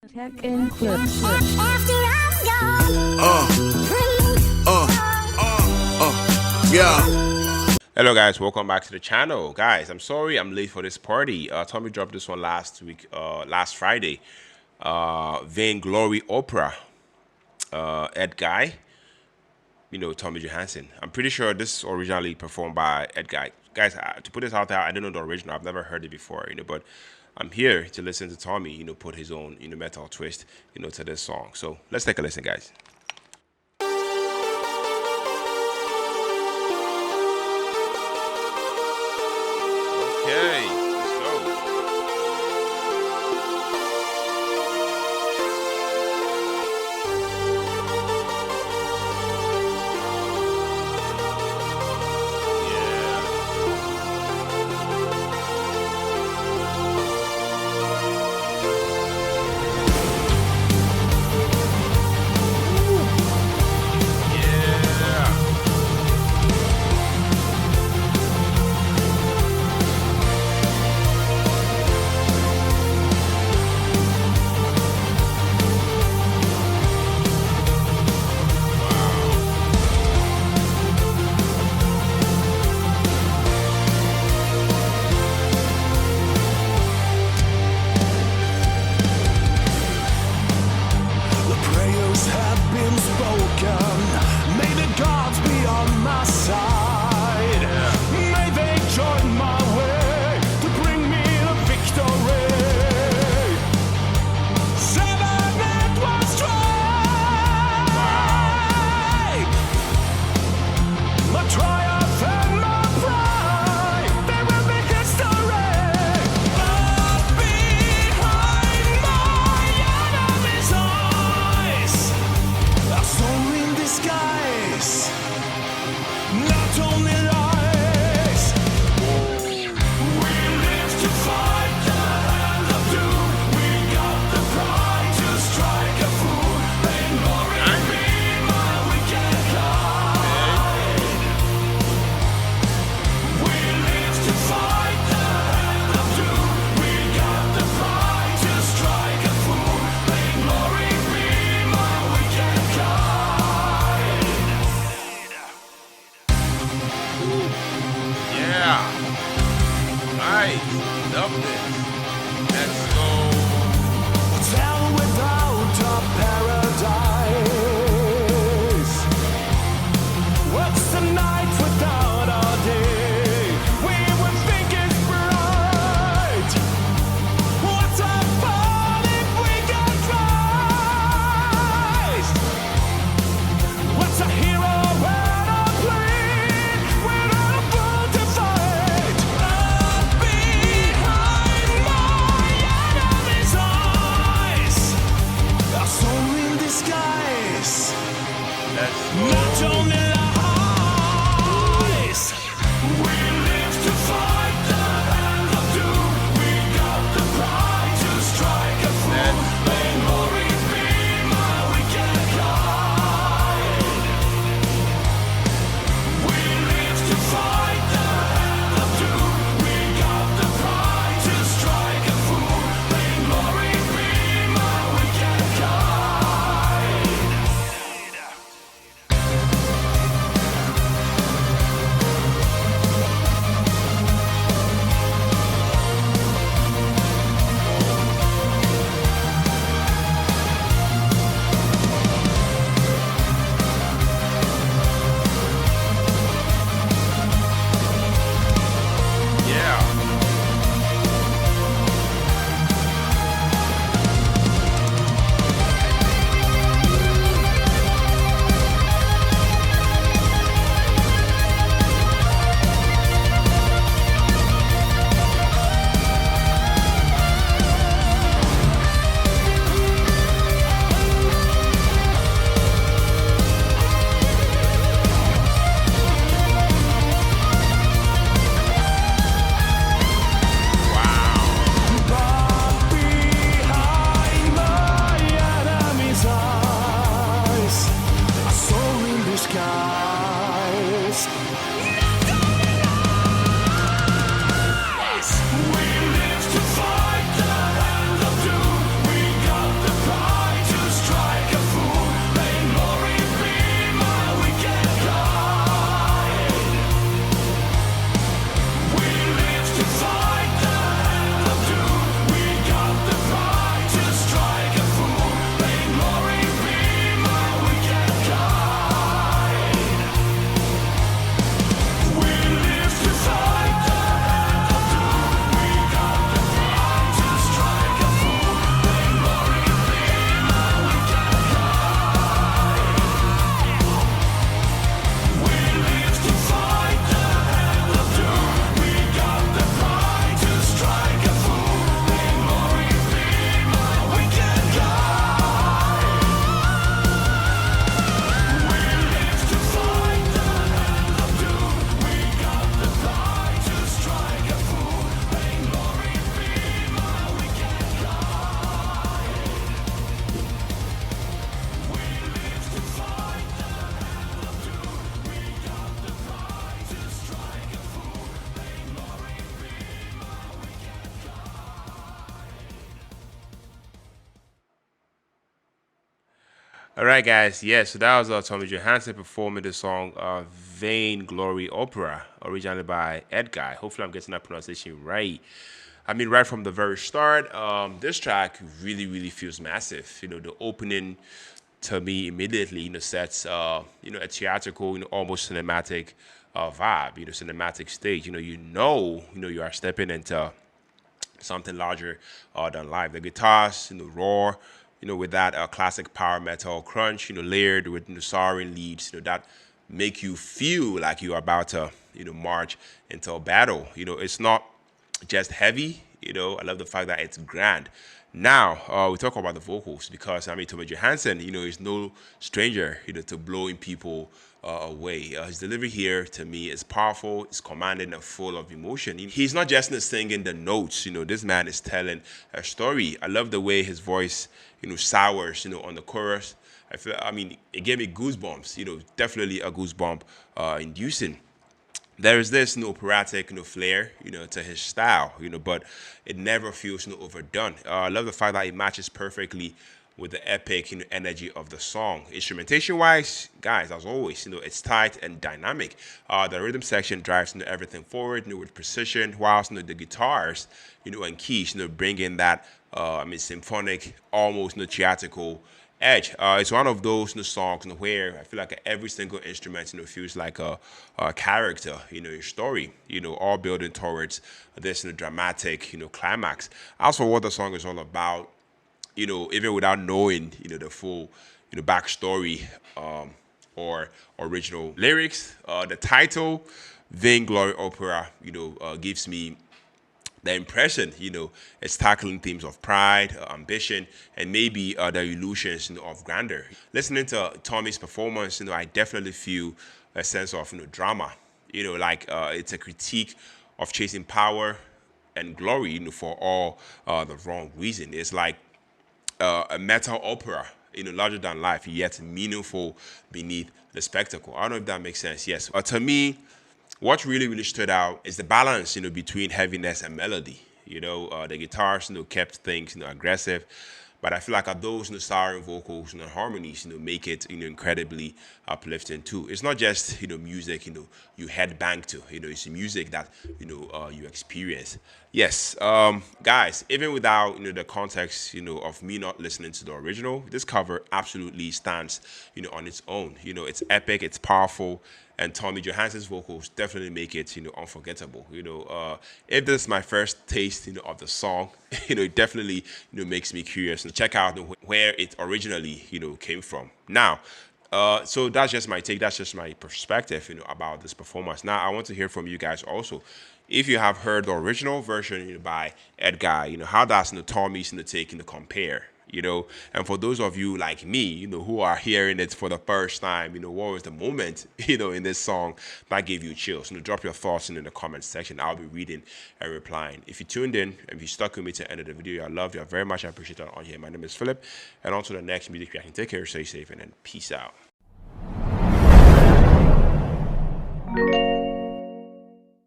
Tech and clips. Yeah. Hello guys, welcome back to the channel. Guys, I'm sorry I'm late for this party. Tommy dropped this one last last Friday. Vainglory Opera. Edguy. You know, Tommy Johansson. I'm pretty sure this is originally performed by Edguy. Guys, to put this out there, I don't know the original. I've never heard it before, but I'm here to listen to Tommy, put his own, metal twist, to this song. So let's take a listen, guys. Okay, let's go. All right, guys. Yeah, so that was Tommy Johansson performing the song "Vain Glory Opera," originally by Edguy. Hopefully, I'm getting that pronunciation right. I mean, right from the very start, this track really, really feels massive. You know, the opening to me immediately, sets, a theatrical, almost cinematic vibe. Cinematic stage. You are stepping into something larger than life. The guitars, raw, with that classic power metal crunch, layered with soaring leads, that make you feel like you're about to, march into a battle. It's not just heavy. I love the fact that it's grand. Now we talk about the vocals because I mean Tommy Johansson, is no stranger, to blowing people away. His delivery here to me is powerful, it's commanding and full of emotion. He's not just singing the notes. This man is telling a story. I love the way his voice, sours, on the chorus. I mean, it gave me goosebumps. Definitely a goosebump inducing. There is this operatic flair to his style, but it never feels overdone. I love the fact that it matches perfectly with the epic energy of the song. Instrumentation wise, guys, as always, it's tight and dynamic. The rhythm section drives everything forward with precision, whilst the guitars and keys bring in that symphonic, almost theatrical edge. It's one of those songs where I feel like every single instrument feels like a character a story, all building towards this dramatic climax. As for what the song is all about, even without knowing the full backstory or original lyrics, the title Vain Glory Opera gives me the impression, is tackling themes of pride, ambition, and maybe the illusions of grandeur. Listening to Tommy's performance, I definitely feel a sense of drama. Like it's a critique of chasing power and glory, for all the wrong reason. It's like a metal opera, larger than life, yet meaningful beneath the spectacle. I don't know if that makes sense. Yes, to me, what really, really stood out is the balance, between heaviness and melody. The guitars, kept things, aggressive, but I feel like those, soaring vocals and harmonies, make it, incredibly uplifting too. It's not just, music, you headbang to. It's music that, you experience. Yes, guys. Even without, the context, of me not listening to the original, this cover absolutely stands, on its own. It's epic, it's powerful, and Tommy Johansson's vocals definitely make it, unforgettable. If this is my first taste, of the song, it definitely, makes me curious to check out where it originally, came from. Now, so that's just my take. That's just my perspective, about this performance. Now, I want to hear from you guys also. If you have heard the original version, by Edguy, how does Tommy's take compare? And for those of you like me, who are hearing it for the first time, what was the moment, in this song that gave you chills? Drop your thoughts in the comment section. I'll be reading and replying. If you tuned in, if you stuck with me to the end of the video, I love you very much. I appreciate that on here. My name is Philip, and on to the next music reaction. Take care, stay safe, and then peace out.